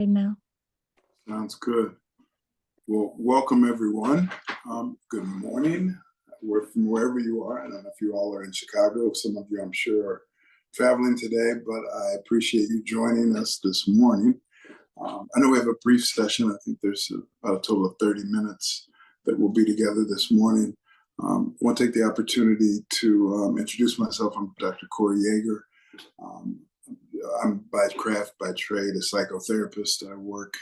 right now. Sounds good. Well, welcome everyone. Good morning. We're from wherever you are. I don't know if you all are in Chicago. Some of you, I'm sure, are traveling today, but I appreciate you joining us this morning. I know we have a brief session. I think there's about a total of 30 minutes that we'll be together this morning. I want to take the opportunity to introduce myself. I'm Dr. Corey Yeager. I'm by craft, by trade, a psychotherapist. I work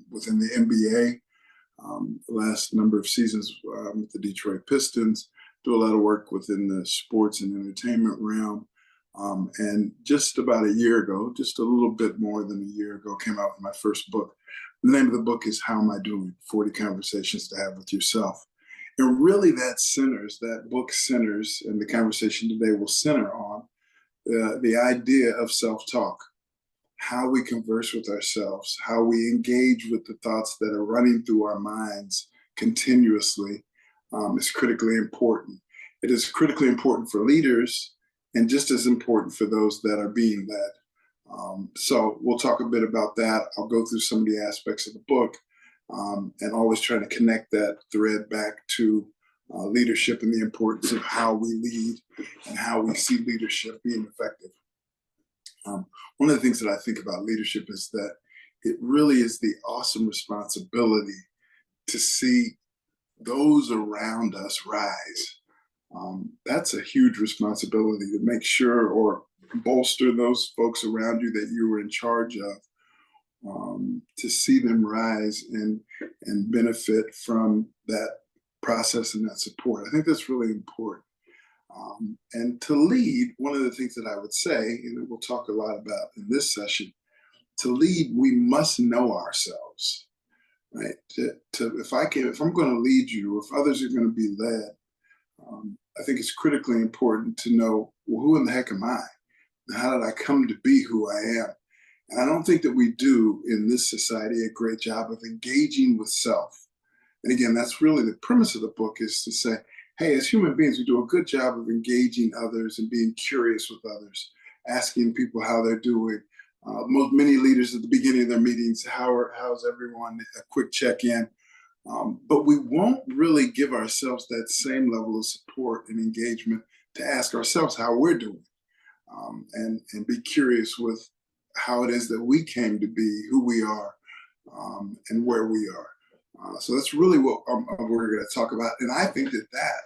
within the NBA. The last number of seasons with the Detroit Pistons, do a lot of work within the sports and entertainment realm. And just about a year ago, just a little bit more than a year ago, came out with my first book. The name of the book is How Am I Doing? 40 Conversations to Have with Yourself. And really that book centers, and the conversation today will center on the idea of self-talk, how we converse with ourselves, how we engage with the thoughts that are running through our minds continuously is critically important. It is critically important for leaders and just as important for those that are being led. So we'll talk a bit about that. I'll go through some of the aspects of the book and always trying to connect that thread back to leadership and the importance of how we lead and how we see leadership being effective. One of the things that I think about leadership is that it really is the awesome responsibility to see those around us rise. That's a huge responsibility to make sure or bolster those folks around you that you were in charge of, to see them rise and benefit from that process and that support. I think that's really important. And to lead, one of the things that I would say, and we'll talk a lot about in this session, to lead, we must know ourselves, right? If I'm going to lead you, if others are going to be led, I think it's critically important to know, well, who in the heck am I? And how did I come to be who I am? And I don't think that we do in this society a great job of engaging with self. And again, that's really the premise of the book, is to say, hey, as human beings, we do a good job of engaging others and being curious with others, asking people how they're doing. Many leaders at the beginning of their meetings, how's everyone? A quick check-in. But we won't really give ourselves that same level of support and engagement to ask ourselves how we're doing, and be curious with how it is that we came to be, who we are, and where we are. So that's really what we're going to talk about. And I think that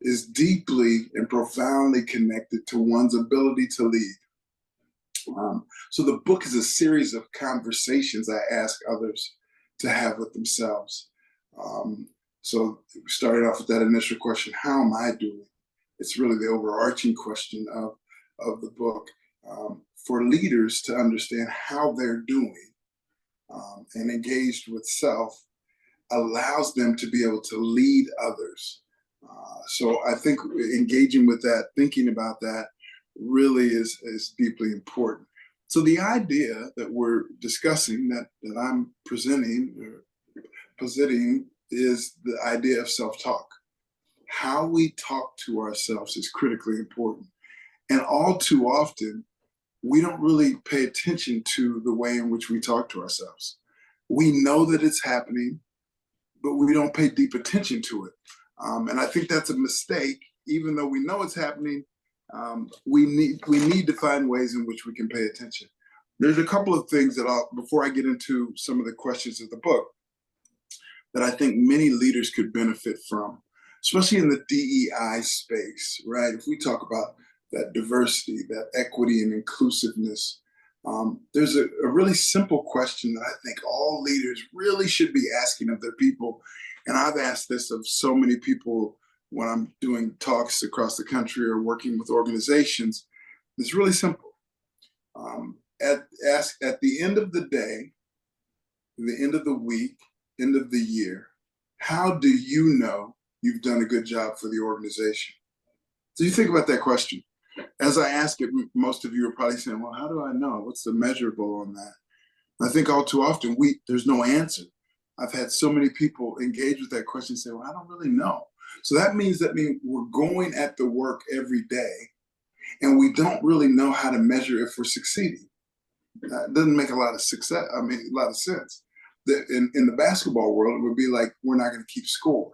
is deeply and profoundly connected to one's ability to lead. So the book is a series of conversations I ask others to have with themselves. So starting off with that initial question, how am I doing? It's really the overarching question of the book, for leaders to understand how they're doing and engaged with self allows them to be able to lead others. So I think engaging with that, thinking about that, really is deeply important. So the idea that we're discussing, that I'm presenting or positing, is the idea of self-talk. How we talk to ourselves is critically important. And all too often, we don't really pay attention to the way in which we talk to ourselves. We know that it's happening, but we don't pay deep attention to it. And I think that's a mistake. Even though we know it's happening, we need to find ways in which we can pay attention. There's a couple of things that before I get into some of the questions of the book, that I think many leaders could benefit from, especially in the DEI space, right? If we talk about that diversity, that equity and inclusiveness, there's a really simple question that I think all leaders really should be asking of their people. And I've asked this of so many people when I'm doing talks across the country or working with organizations. It's really simple. At the end of the day, the end of the week, end of the year, how do you know you've done a good job for the organization? So you think about that question. As I ask it, most of you are probably saying, well, how do I know? What's the measurable on that? I think all too often there's no answer. I've had so many people engage with that question and say, well, I don't really know. So that means we're going at the work every day and we don't really know how to measure if we're succeeding. doesn't make a lot of success. I mean, a lot of sense. In the basketball world, it would be like, we're not going to keep score.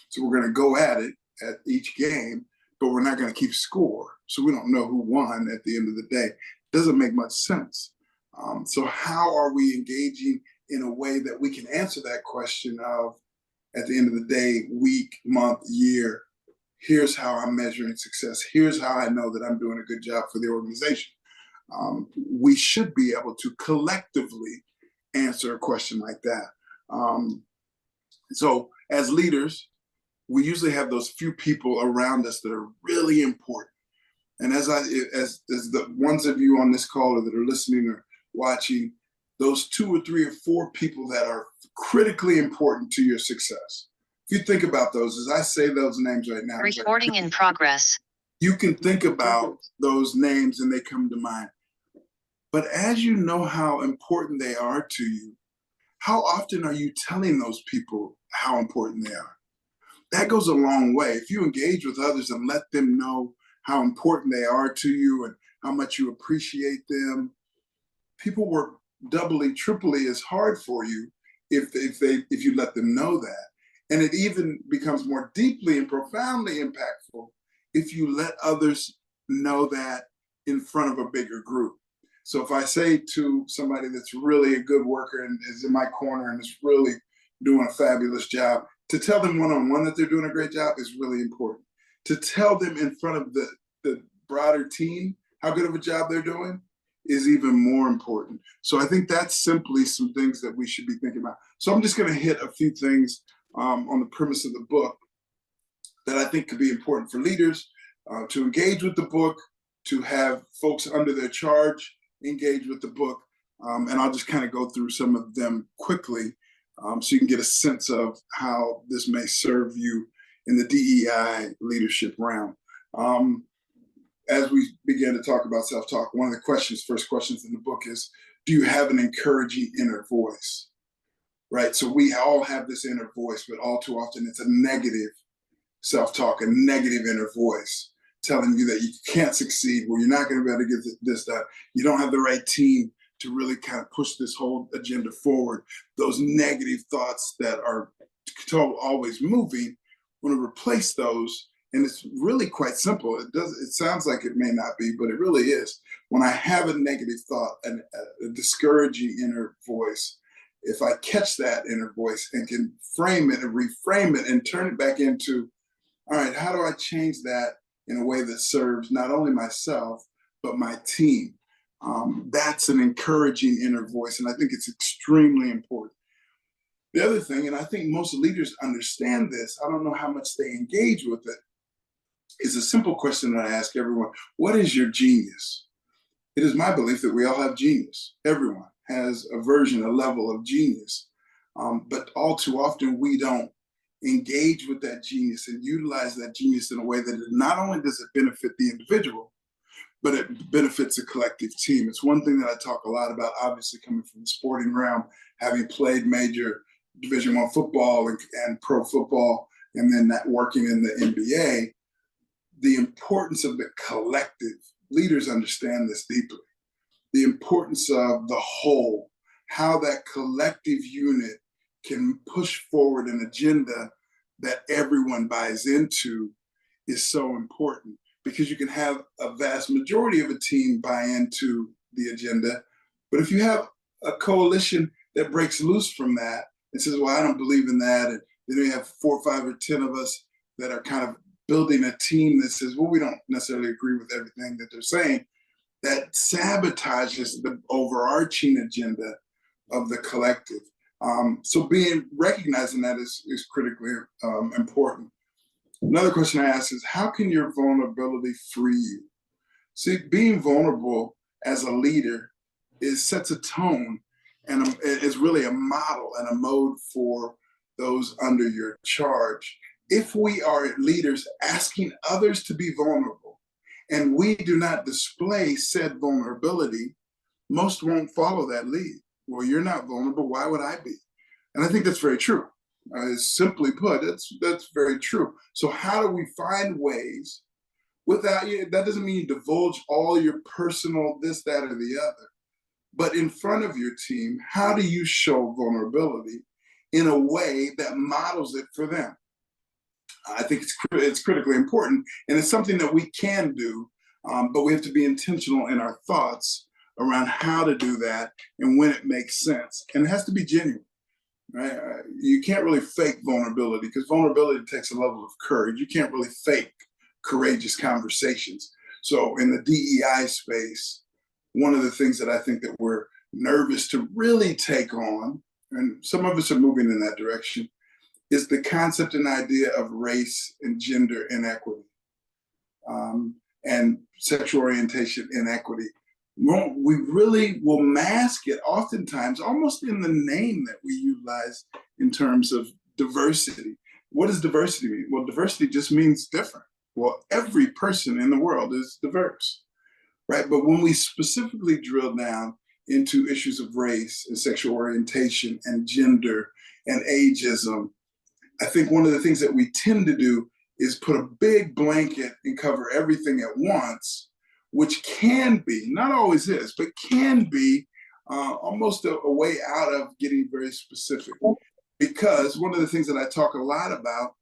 So we're going to go at it at each game, but we're not going to keep score. So we don't know who won at the end of the day. It doesn't make much sense. So how are we engaging in a way that we can answer that question of, at the end of the day, week, month, year, here's how I'm measuring success. Here's how I know that I'm doing a good job for the organization. We should be able to collectively answer a question like that. So as leaders, we usually have those few people around us that are really important. And as the ones of you on this call or that are listening or watching, those 2 or 3 or 4 people that are critically important to your success. If you think about those, as I say those names right now. Recording in progress. You can think about those names and they come to mind. But as you know how important they are to you, how often are you telling those people how important they are? That goes a long way. If you engage with others and let them know how important they are to you and how much you appreciate them, people work doubly, triply as hard for you if you let them know that. And it even becomes more deeply and profoundly impactful if you let others know that in front of a bigger group. So if I say to somebody that's really a good worker and is in my corner and is really doing a fabulous job, to tell them one-on-one that they're doing a great job is really important. To tell them in front of the broader team how good of a job they're doing is even more important. So I think that's simply some things that we should be thinking about. So I'm just going to hit a few things on the premise of the book that I think could be important for leaders to engage with the book, to have folks under their charge engage with the book. And I'll just kind of go through some of them quickly so you can get a sense of how this may serve you in the DEI leadership realm. As we begin to talk about self-talk, one of the first questions in the book is, do you have an encouraging inner voice? Right? So we all have this inner voice, but all too often it's a negative self-talk, a negative inner voice telling you that you can't succeed, well, you're not going to be able to get this done. You don't have the right team to really kind of push this whole agenda forward. Those negative thoughts that are always moving, want to replace those. And it's really quite simple. It sounds like it may not be, but it really is. When I have a negative thought and a discouraging inner voice, if I catch that inner voice and can frame it and reframe it and turn it back into, all right, how do I change that in a way that serves not only myself, but my team? That's an encouraging inner voice. And I think it's extremely important. The other thing, and I think most leaders understand this, I don't know how much they engage with it, is a simple question that I ask everyone. What is your genius? It is my belief that we all have genius. Everyone has a version, a level of genius. But all too often we don't engage with that genius and utilize that genius in a way that not only does it benefit the individual, but it benefits a collective team. It's one thing that I talk a lot about, obviously coming from the sporting realm, having played major Division I football and pro football, and then that working in the NBA. The importance of the collective. Leaders understand this deeply. The importance of the whole, how that collective unit can push forward an agenda that everyone buys into is so important, because you can have a vast majority of a team buy into the agenda. But if you have a coalition that breaks loose from that and says, well, I don't believe in that, and then you have 4 or 5 or 10 of us that are kind of building a team that says, well, we don't necessarily agree with everything that they're saying, that sabotages the overarching agenda of the collective. So recognizing that is critically important. Another question I ask is, how can your vulnerability free you? See, being vulnerable as a leader sets a tone and is really a model and a mode for those under your charge. If we are leaders asking others to be vulnerable and we do not display said vulnerability, most won't follow that lead. Well, you're not vulnerable, why would I be? And I think that's very true. Simply put, that's very true. So how do we find ways without you? That doesn't mean you divulge all your personal this, that, or the other, But in front of your team, how do you show vulnerability in a way that models it for them? I think it's critically important, and it's something that we can do, but we have to be intentional in our thoughts around how to do that and when it makes sense. And it has to be genuine, right? You can't really fake vulnerability because vulnerability takes a level of courage. You can't really fake courageous conversations. So in the DEI space, one of the things that I think that we're nervous to really take on, and some of us are moving in that direction, is the concept and idea of race and gender inequity, and sexual orientation inequity. We really will mask it oftentimes almost in the name that we utilize in terms of diversity. What does diversity mean? Well, diversity just means different. Well, every person in the world is diverse, right? But when we specifically drill down into issues of race and sexual orientation and gender and ageism, I think one of the things that we tend to do is put a big blanket and cover everything at once, which can be, not always is, but can be almost a way out of getting very specific. Because one of the things that I talk a lot about,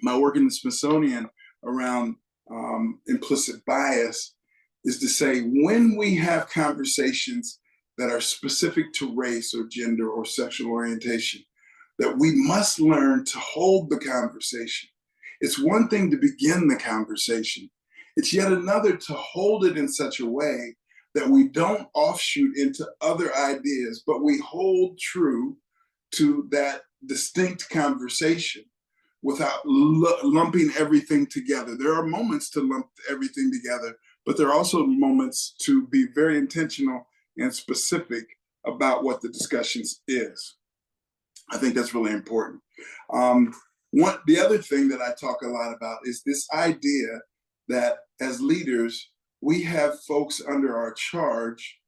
my work in the Smithsonian around implicit bias, is to say when we have conversations that are specific to race or gender or sexual orientation, that we must learn to hold the conversation. It's one thing to begin the conversation. It's yet another to hold it in such a way that we don't offshoot into other ideas, but we hold true to that distinct conversation without lumping everything together. There are moments to lump everything together, but there are also moments to be very intentional and specific about what the discussion is. I think that's really important. The other thing that I talk a lot about is this idea that as leaders, we have folks under our charge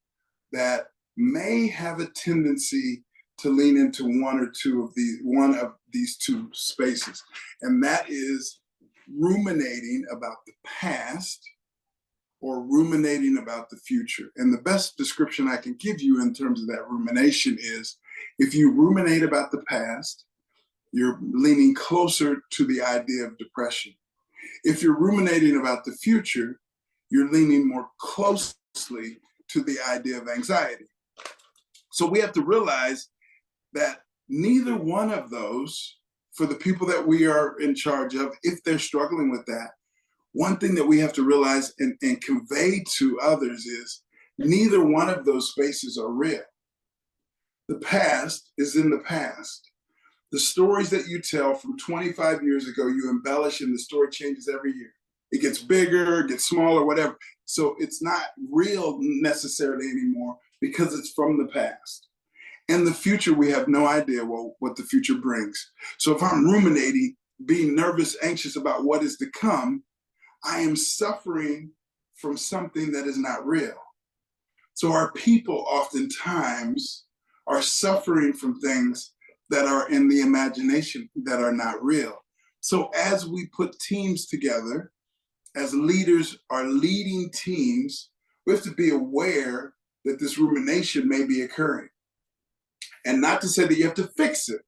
that may have a tendency to lean into one of these two spaces. And that is ruminating about the past or ruminating about the future. And the best description I can give you in terms of that rumination is, if you ruminate about the past, you're leaning closer to the idea of depression. If you're ruminating about the future, you're leaning more closely to the idea of anxiety. So we have to realize that neither one of those, for the people that we are in charge of, if they're struggling with that, one thing that we have to realize and convey to others is neither one of those spaces are real. The past is in the past. The stories that you tell from 25 years ago, you embellish, and the story changes every year. It gets bigger, it gets smaller, whatever. So it's not real necessarily anymore because it's from the past. And the future, we have no idea what the future brings. So if I'm ruminating, being nervous, anxious about what is to come, I am suffering from something that is not real. So our people oftentimes are suffering from things that are in the imagination that are not real. So as we put teams together, as leaders are leading teams, we have to be aware that this rumination may be occurring. And not to say that you have to fix it,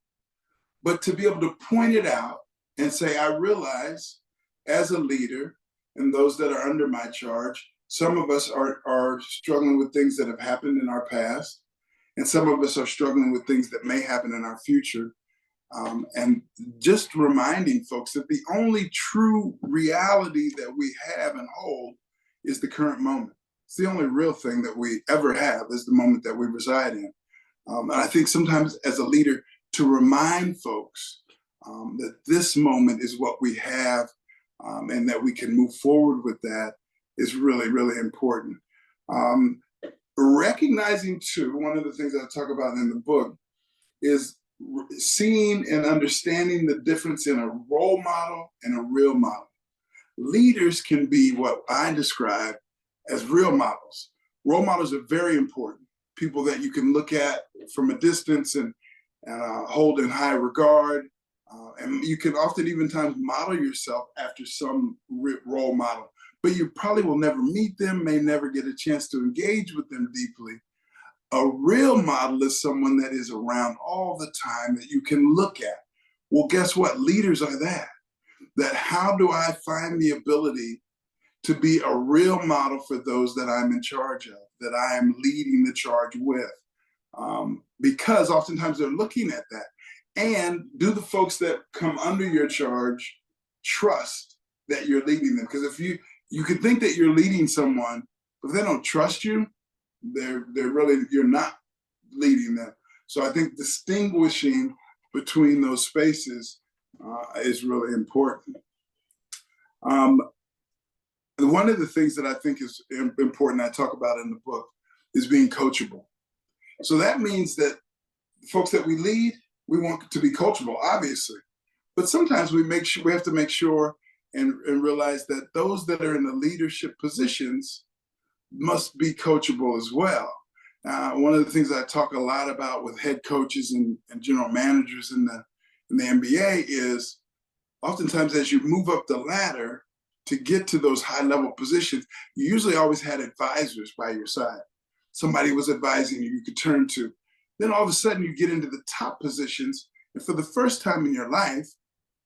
but to be able to point it out and say, I realize as a leader and those that are under my charge, some of us are struggling with things that have happened in our past, and some of us are struggling with things that may happen in our future. And just reminding folks that the only true reality that we have and hold is the current moment. It's the only real thing that we ever have is the moment that we reside in. And I think sometimes as a leader, to remind folks that this moment is what we have, and that we can move forward with that is really, really important. Recognizing too, one of the things that I talk about in the book is seeing and understanding the difference in a role model and a real model. Leaders can be what I describe as real models. Role models are very important. People that you can look at from a distance and hold in high regard. And you can often even times model yourself after some role model, but you probably will never meet them, may never get a chance to engage with them deeply. A real model is someone that is around all the time that you can look at. Well, guess what? Leaders are that. That how do I find the ability to be a real model for those that I'm in charge of, that I am leading the charge with? Because oftentimes they're looking at that. And do the folks that come under your charge trust that you're leading them? Because if you could think that you're leading someone, but if they don't trust you, they're really, you're not leading them. So I think distinguishing between those spaces is really important. One of the things that I think is important, I talk about in the book, is being coachable. So that means that folks that we lead, we want to be coachable, obviously. But sometimes we have to make sure and realize that those that are in the leadership positions must be coachable as well. One of the things I talk a lot about with head coaches and general managers in the NBA is oftentimes as you move up the ladder to get to those high level positions, you usually always had advisors by your side. Somebody was advising you could turn to. Then all of a sudden you get into the top positions, and for the first time in your life,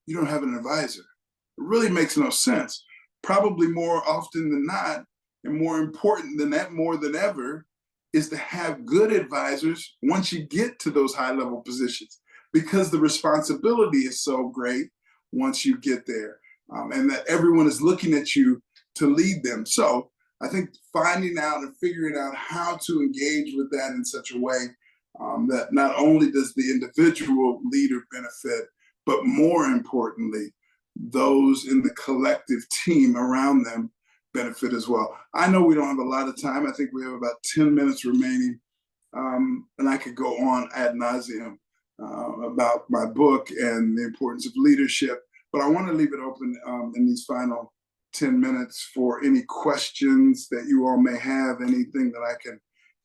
you don't have an advisor. It really makes no sense. Probably more often than not, and more important than that, more than ever, is to have good advisors once you get to those high level positions, because the responsibility is so great once you get there, and that everyone is looking at you to lead them. So I think finding out and figuring out how to engage with that in such a way that not only does the individual leader benefit, but more importantly, those in the collective team around them benefit as well. I know we don't have a lot of time. I think we have about 10 minutes remaining, and I could go on ad nauseum about my book and the importance of leadership, but I want to leave it open in these final 10 minutes for any questions that you all may have, anything that I can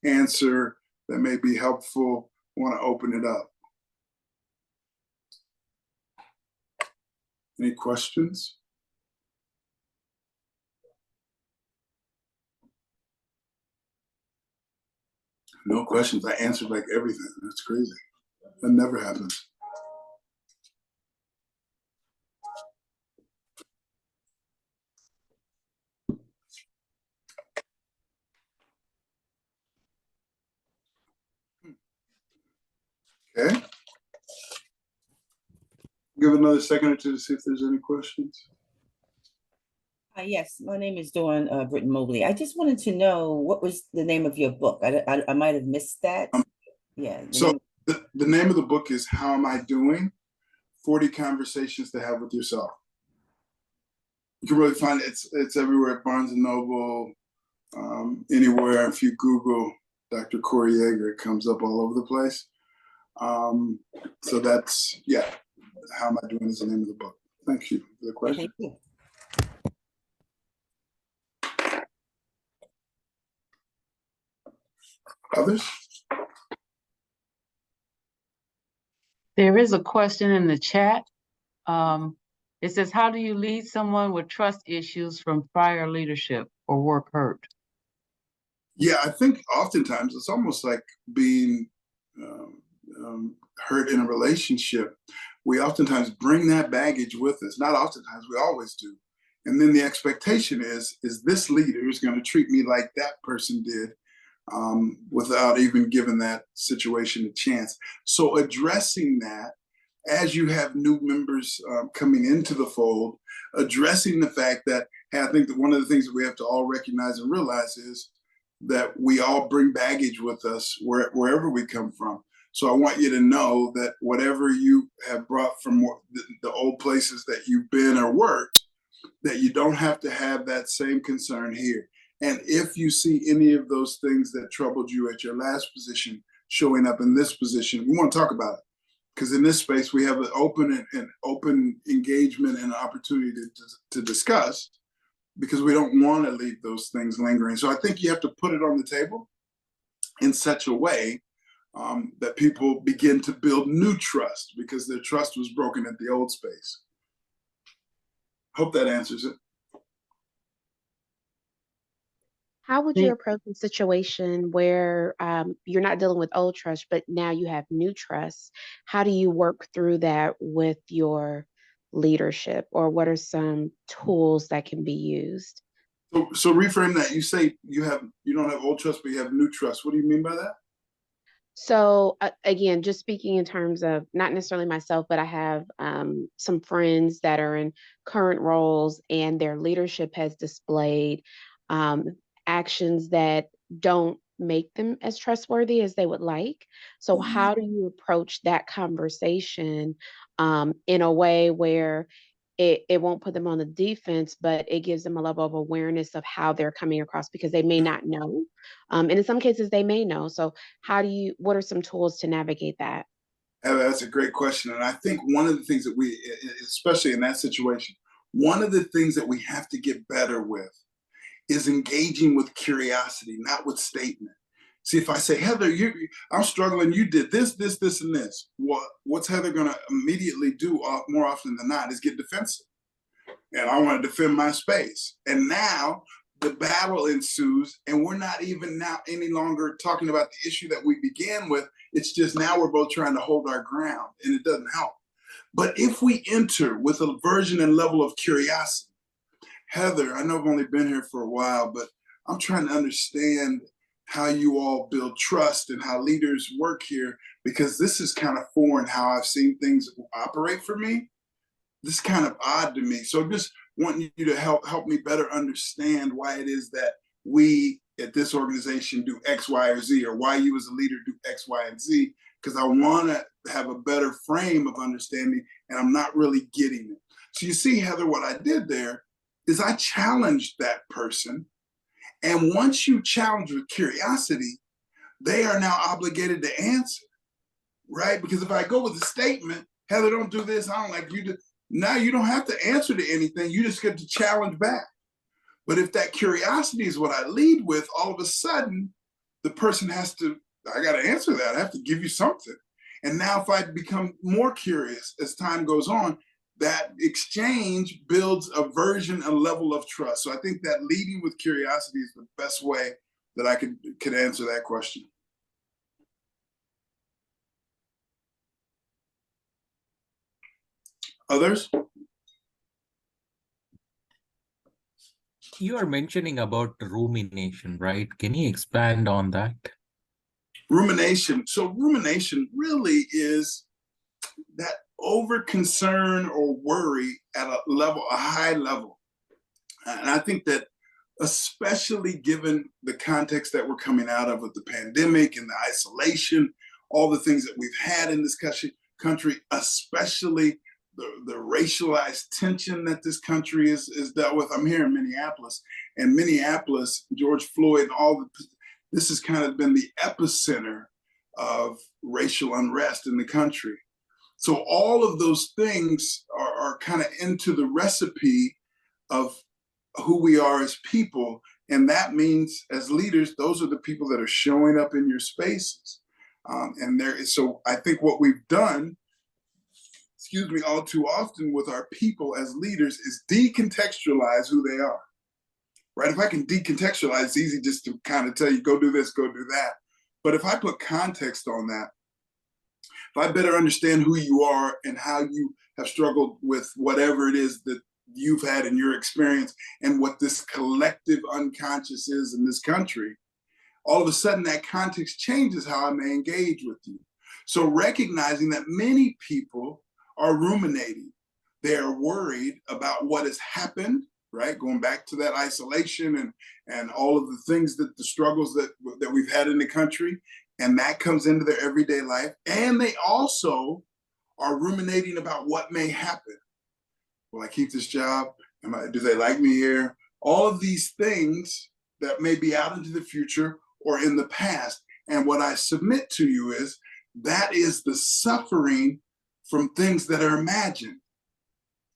answer that may be helpful. I want to open it up. Any questions? No questions. I answered like everything. That's crazy. That never happens. Okay. Give another second or two to see if there's any questions. Yes, my name is Dawn Britton Mobley. I just wanted to know what was the name of your book. I might have missed that. Yeah. So the name of the book is How Am I Doing? 40 Conversations to Have with Yourself. You can really find it. It's everywhere at Barnes and Noble, anywhere. If you Google Dr. Corey Yeager, it comes up all over the place. So that's, yeah, How Am I Doing is the name of the book. Thank you for the question. Thank you. Others? There is a question in the chat. It says, how do you lead someone with trust issues from prior leadership or work hurt? Yeah, I think oftentimes it's almost like being hurt in a relationship. We oftentimes bring that baggage with us. Not oftentimes, we always do. And then the expectation is this leader is going to treat me like that person did, without even giving that situation a chance. So addressing that as you have new members coming into the fold, addressing the fact that, hey, I think that one of the things that we have to all recognize and realize is that we all bring baggage with us wherever we come from. So I want you to know that whatever you have brought from the old places that you've been or worked, that you don't have to have that same concern here. And if you see any of those things that troubled you at your last position showing up in this position, we want to talk about it. Because in this space, we have an open engagement and opportunity to discuss, because we don't want to leave those things lingering. So I think you have to put it on the table in such a way that people begin to build new trust, because their trust was broken at the old space. Hope that answers it. How would you approach a situation where you're not dealing with old trust, but now you have new trust? How do you work through that with your leadership, or what are some tools that can be used? So reframe that. You say you don't have old trust, but you have new trust. What do you mean by that? So again, just speaking in terms of not necessarily myself, but I have some friends that are in current roles, and their leadership has displayed um, actions that don't make them as trustworthy as they would like. So Mhm. how do you approach that conversation in a way where it won't put them on the defense, but it gives them a level of awareness of how they're coming across, because they may not know. And in some cases they may know. So what are some tools to navigate that? That's a great question. And I think one of the things that especially in that situation, one of the things that we have to get better with is engaging with curiosity, not with statement. See, if I say, Heather, I'm struggling, you did this, and this. What's Heather going to immediately do more often than not is get defensive. And I want to defend my space. And now the battle ensues, and we're not even now any longer talking about the issue that we began with. It's just now we're both trying to hold our ground, and it doesn't help. But if we enter with a version and level of curiosity, Heather, I know I've only been here for a while, but I'm trying to understand how you all build trust and how leaders work here, because this is kind of foreign how I've seen things operate for me. This is kind of odd to me. So just wanting you to help me better understand why it is that we at this organization do X, Y, or Z, or why you as a leader do X, Y, and Z, because I want to have a better frame of understanding, and I'm not really getting it. So you see, Heather, what I did there is I challenged that person. And once you challenge with curiosity, they are now obligated to answer, right? Because if I go with a statement, Heather, don't do this, I don't like you to, now you don't have to answer to anything. You just get to challenge back. But if that curiosity is what I lead with, all of a sudden, the person has to, I got to answer that. I have to give you something. And now if I become more curious as time goes on, that exchange builds a version, a level of trust. So I think that leading with curiosity is the best way that I could answer that question. Others? You are mentioning about rumination, right? Can you expand on that? Rumination. So rumination really is that over concern or worry at a high level. And I think that especially given the context that we're coming out of with the pandemic and the isolation, all the things that we've had in this country, especially the racialized tension that this country is dealt with. I'm here in Minneapolis, and Minneapolis, George Floyd, this has kind of been the epicenter of racial unrest in the country. So all of those things are kind of into the recipe of who we are as people. And that means as leaders, those are the people that are showing up in your spaces. So I think what we've done, all too often with our people as leaders is decontextualize who they are, right? If I can decontextualize, it's easy just to kind of tell you, go do this, go do that. But if I put context on that, if I better understand who you are and how you have struggled with whatever it is that you've had in your experience and what this collective unconscious is in this country, all of a sudden that context changes how I may engage with you. So recognizing that many people are ruminating, they are worried about what has happened, right? Going back to that isolation and all of the things the struggles that we've had in the country, and that comes into their everyday life. And they also are ruminating about what may happen. Will I keep this job? Do they like me here? All of these things that may be out into the future or in the past. And what I submit to you is that is the suffering from things that are imagined,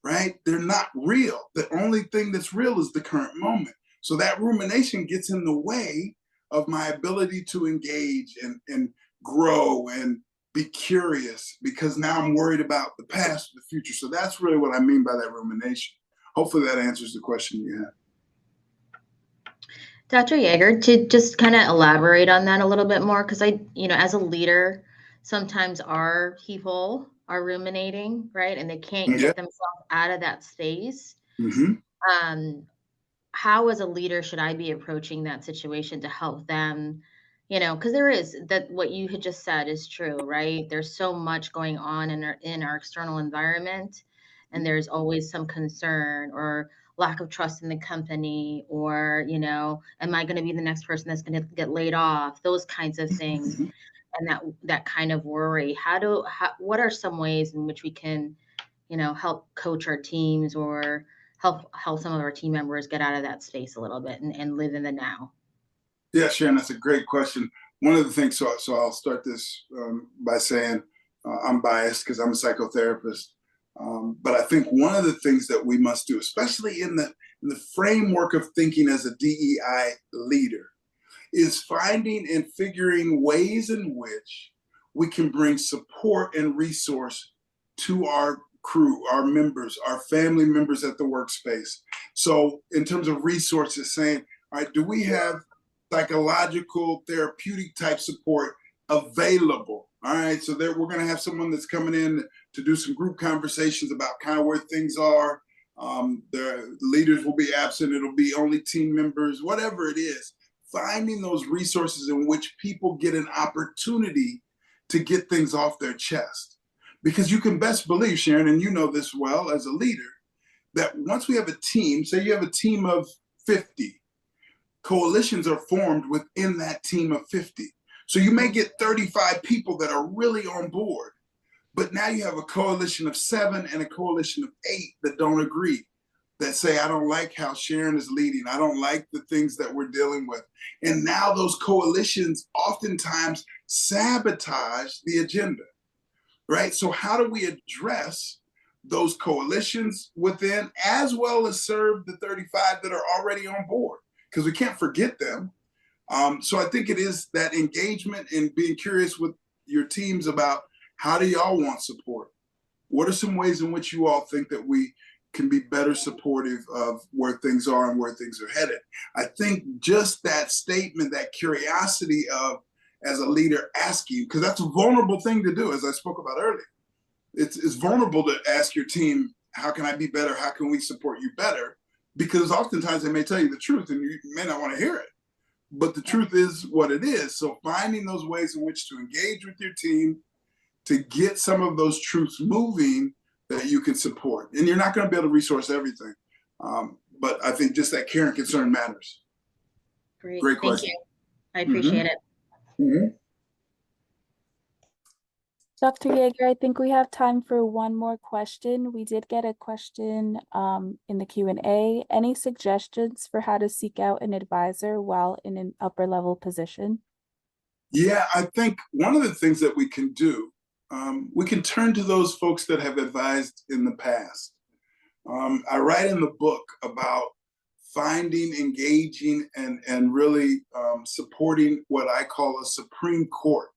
right? They're not real. The only thing that's real is the current moment. So that rumination gets in the way of my ability to engage and grow and be curious, because now I'm worried about the past, the future. So that's really what I mean by that rumination. Hopefully that answers the question you had. Dr. Yeager, to just kind of elaborate on that a little bit more, because as a leader, sometimes our people are ruminating, right? And they can't Yeah. get themselves out of that space. Hmm. How as a leader should I be approaching that situation to help them, because there is that what you had just said is true, right? There's so much going on in our external environment, and there's always some concern or lack of trust in the company, or, am I going to be the next person that's going to get laid off? Those kinds of things. And that kind of worry. What are some ways in which we can, help coach our teams or help some of our team members get out of that space a little bit and live in the now? Yeah, Sharon, that's a great question. One of the things, so I'll start this by saying I'm biased because I'm a psychotherapist. But I think one of the things that we must do, especially in the framework of thinking as a DEI leader, is finding and figuring ways in which we can bring support and resource to our crew, our members, our family members at the workspace. So in terms of resources, saying, all right, do we have psychological, therapeutic type support available? All right, so we're going to have someone that's coming in to do some group conversations about kind of where things are. The leaders will be absent. It'll be only team members, whatever it is. Finding those resources in which people get an opportunity to get things off their chest. Because you can best believe, Sharon, and you know this well as a leader, that once we have a team, say you have a team of 50, coalitions are formed within that team of 50. So you may get 35 people that are really on board, but now you have a coalition of 7 and a coalition of 8 that don't agree, that say, I don't like how Sharon is leading. I don't like the things that we're dealing with. And now those coalitions oftentimes sabotage the agenda, right? So how do we address those coalitions within, as well as serve the 35 that are already on board? Because we can't forget them. So I think it is that engagement and being curious with your teams about, how do y'all want support? What are some ways in which you all think that we can be better supportive of where things are and where things are headed? I think just that statement, that curiosity of, as a leader, asking, because that's a vulnerable thing to do, as I spoke about earlier. It's vulnerable to ask your team, how can I be better? How can we support you better? Because oftentimes they may tell you the truth and you may not want to hear it. But the truth is what it is. So finding those ways in which to engage with your team, to get some of those truths moving that you can support. And you're not going to be able to resource everything. But I think just that care and concern matters. Great question. Thank you. I appreciate it. Mm-hmm. Dr. Yeager, I think we have time for one more question. We did get a question in the Q&A. Any suggestions for how to seek out an advisor while in an upper level position? Yeah, I think one of the things that we can do, we can turn to those folks that have advised in the past. I write in the book about finding, engaging, and really supporting what I call a Supreme Court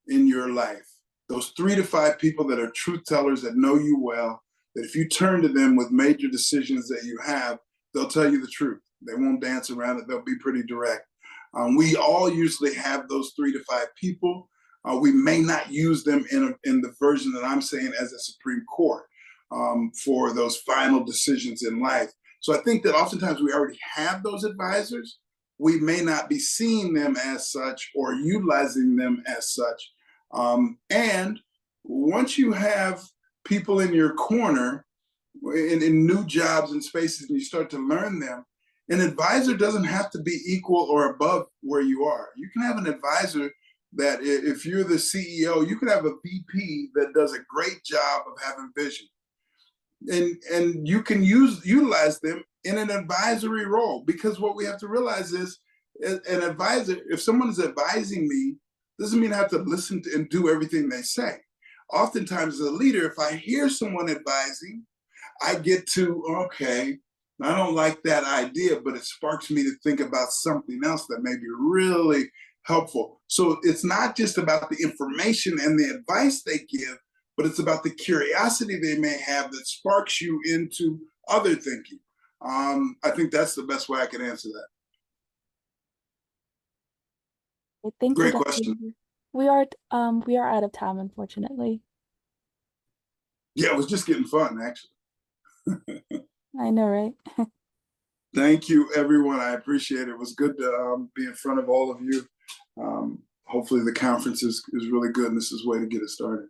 in your life. Those 3 to 5 people that are truth tellers, that know you well, that if you turn to them with major decisions that you have, they'll tell you the truth. They won't dance around it. They'll be pretty direct. We all usually have those 3 to 5 people. We may not use them in the version that I'm saying as a Supreme Court for those final decisions in life. So I think that oftentimes we already have those advisors. We may not be seeing them as such or utilizing them as such. And once you have people in your corner in new jobs and spaces and you start to learn them, an advisor doesn't have to be equal or above where you are. You can have an advisor that, if you're the CEO, you could have a VP that does a great job of having vision. And you can utilize them in an advisory role, because what we have to realize is, an advisor, if someone is advising me, doesn't mean I have to listen to and do everything they say. Oftentimes as a leader, if I hear someone advising, I get to, okay, I don't like that idea, but it sparks me to think about something else that may be really helpful. So it's not just about the information and the advice they give, but it's about the curiosity they may have that sparks you into other thinking. I think that's the best way I can answer that. Thank you, Great Dr. question. Yeager. We are out of time, unfortunately. Yeah, it was just getting fun, actually. I know, right? Thank you, everyone. I appreciate it. It was good to be in front of all of you. Hopefully the conference is really good and this is a way to get it started.